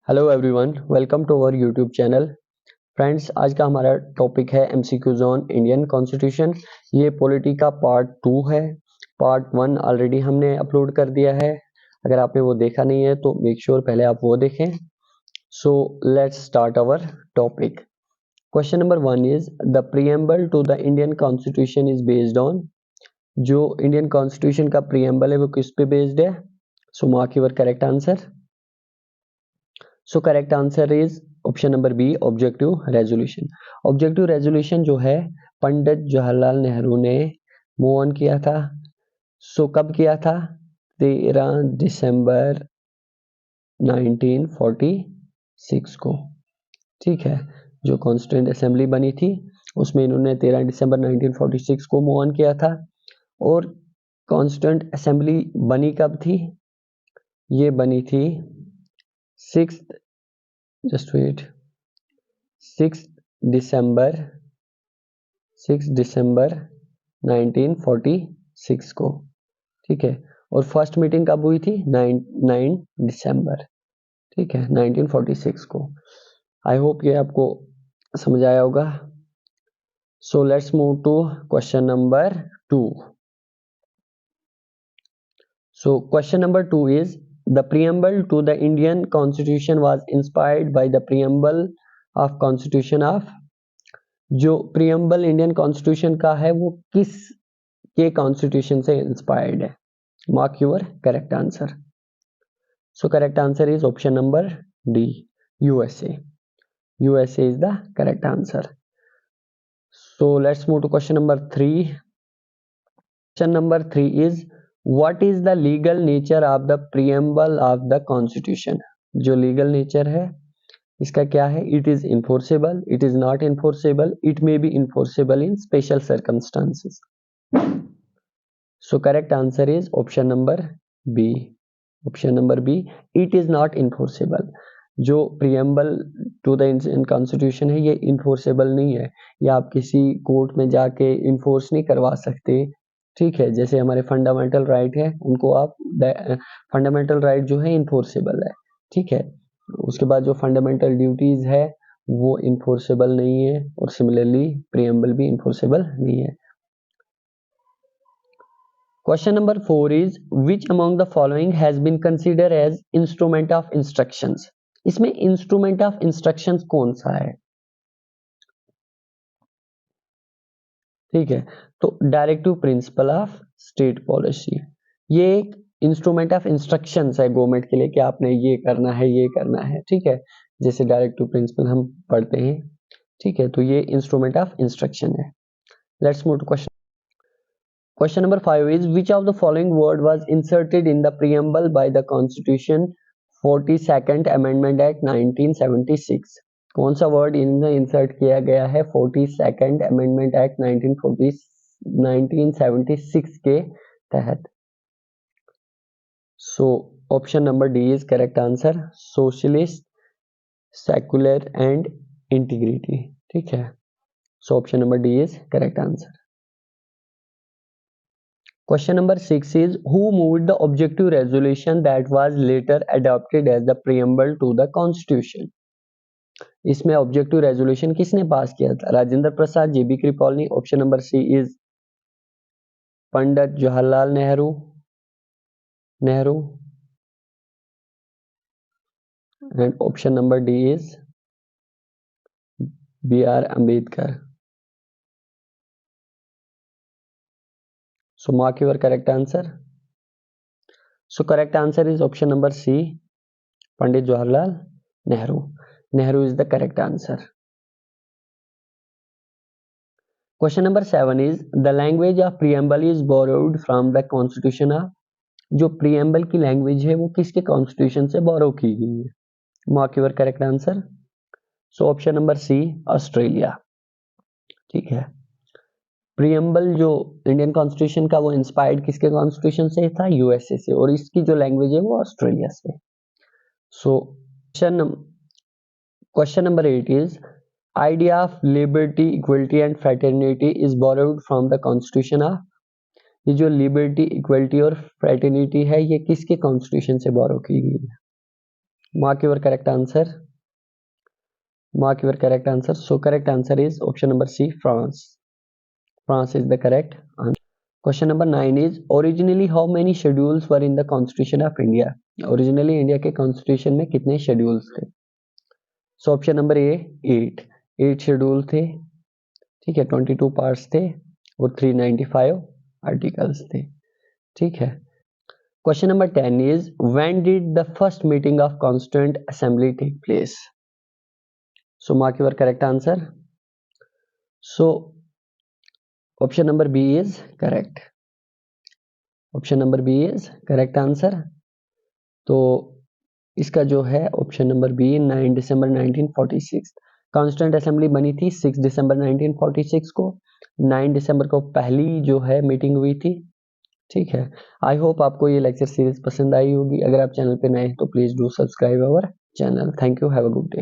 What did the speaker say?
Hello everyone, welcome to our YouTube channel. Friends, आज का हमारा टॉपिक है एमसीक्यूज ऑन इंडियन कॉन्स्टिट्यूशन। ये पॉलिटी का पार्ट 2 है। पार्ट 1 ऑलरेडी हमने अपलोड कर दिया है। अगर आपने वो देखा नहीं है तो मेक श्योर पहले आप वो देखें। So let's start our topic. Question number 1 is the preamble to the Indian constitution is based on. जो इंडियन कॉन्स्टिट्यूशन का प्रीएम्बल है वो किस पे बेस्ड है? So mark your correct answer. So correct answer is option number B, objective resolution. Objective resolution जो है पंडित जवाहरलाल नेहरू ने मूव ऑन किया था। सो कब किया था? 13 दिसंबर 1946 को। ठीक है, जो कॉन्स्टिट्यूएंट असेंबली बनी थी उसमें इन्होंने 13 दिसंबर 1946 को मूव ऑन किया था। और कॉन्स्टिट्यूएंट असेंबली बनी कब थी? ये बनी थी 6 जस्ट वेट 6 दिसंबर 1946 को। ठीक है, और फर्स्ट मीटिंग कब हुई थी? 9 दिसंबर। ठीक है, 1946 को। आई होप ये आपको समझ आया होगा। So let's move to question number 2। So question number 2 is the preamble to the Indian Constitution was inspired by the preamble of Constitution of। जो प्रियम्बल इंडियन कॉन्स्टिट्यूशन का है वो किस के कॉन्स्टिट्यूशन से इंस्पायर्ड है? Mark your correct answer. So correct answer is option number D, USA. USA is the correct answer. So let's move to question number 3। Question number 3 is what is the legal nature of the preamble of the constitution. जो legal nature है इसका क्या है? It is enforceable, it is not enforceable, it may be enforceable in special circumstances. So correct answer is option number B. Option number B, it is not enforceable. जो preamble to the Indian constitution है ये enforceable नहीं है। या आप किसी court में जाके इन्फोर्स नहीं करवा सकते। ठीक है, जैसे हमारे फंडामेंटल राइट है उनको आप फंडामेंटल राइट जो है इन्फोर्सेबल है। ठीक है, उसके बाद जो फंडामेंटल ड्यूटीज है वो इन्फोर्सेबल नहीं है, और सिमिलरली प्रियम्बल भी इन्फोर्सेबल नहीं है। Question number 4 is which among the following has been consider as instrument of instructions. इसमें इंस्ट्रूमेंट ऑफ इंस्ट्रक्शंस कौन सा है? ठीक है, तो directive principle of state policy ये एक इंस्ट्रूमेंट ऑफ इंस्ट्रक्शंस है गवर्नमेंट के लिए कि आपने ये करना है, ये करना है। ठीक है, जैसे डायरेक्टिव प्रिंसिपल हम पढ़ते हैं। ठीक है, तो ये इंस्ट्रूमेंट ऑफ इंस्ट्रक्शन है। Let's move to question. Question number 5 is which of the following word was inserted in the preamble by the Constitution 42nd Amendment Act 1976? कौन सा वर्ड इनमें इंसर्ट किया गया है 42nd Amendment Act 1976 के तहत? सो option number D is correct answer, socialist, secular and integrity. ठीक है, सो option number D is correct answer. Question number 6 is who moved the objective resolution that was later adopted as the preamble to the constitution? इसमें objective resolution किसने pass किया था? Rajendra Prasad, J B Kripalani. Option number C is Pandit Jawaharlal Nehru and option number D is B R Ambedkar. So mark your correct answer. So correct answer is option number C, Pandit Jawaharlal Nehru. Nehru is the correct answer. Question number 7 is the language of preamble is borrowed from the constitution of। जो preamble की language है वो किसके constitution से borrow की गई है? Mark your correct answer. So option number C, Australia. ठीक है, प्रियम्बल जो इंडियन कॉन्स्टिट्यूशन का वो इंस्पायर्ड किसके कॉन्स्टिट्यूशन से था? यूएसए से, और इसकी जो लैंग्वेज है वो ऑस्ट्रेलिया से। सो question number 8 is idea of liberty, equality and fraternity is borrowed from the constitution of. ये जो लिबर्टी, इक्वलिटी और फ्रेटर्निटी है ये किसके कॉन्स्टिट्यूशन से बोरो की गई है? Mark your correct answer. Mark your correct answer. So correct answer is option number C, France. France is the correct answer. Question number 9 is originally how many schedules were in the Constitution of India? Originally India के Constitution में कितने schedules थे? So option number A 8 schedule थे, ठीक है, 22 parts थे और 395 articles थे, ठीक है। Question number 10 is when did the first meeting of constituent assembly take place? So mark your correct answer. So option number B is correct. Option number B is correct answer. तो इसका जो है option number B 9 दिसंबर 1946 constituent assembly बनी थी 6 दिसंबर 1946 को। 9 दिसंबर को पहली जो है मीटिंग हुई थी, ठीक है। आई होप आपको ये लेक्चर सीरीज पसंद आई होगी। अगर आप चैनल पे नए हैं तो please do subscribe our channel. Thank you, have a good day.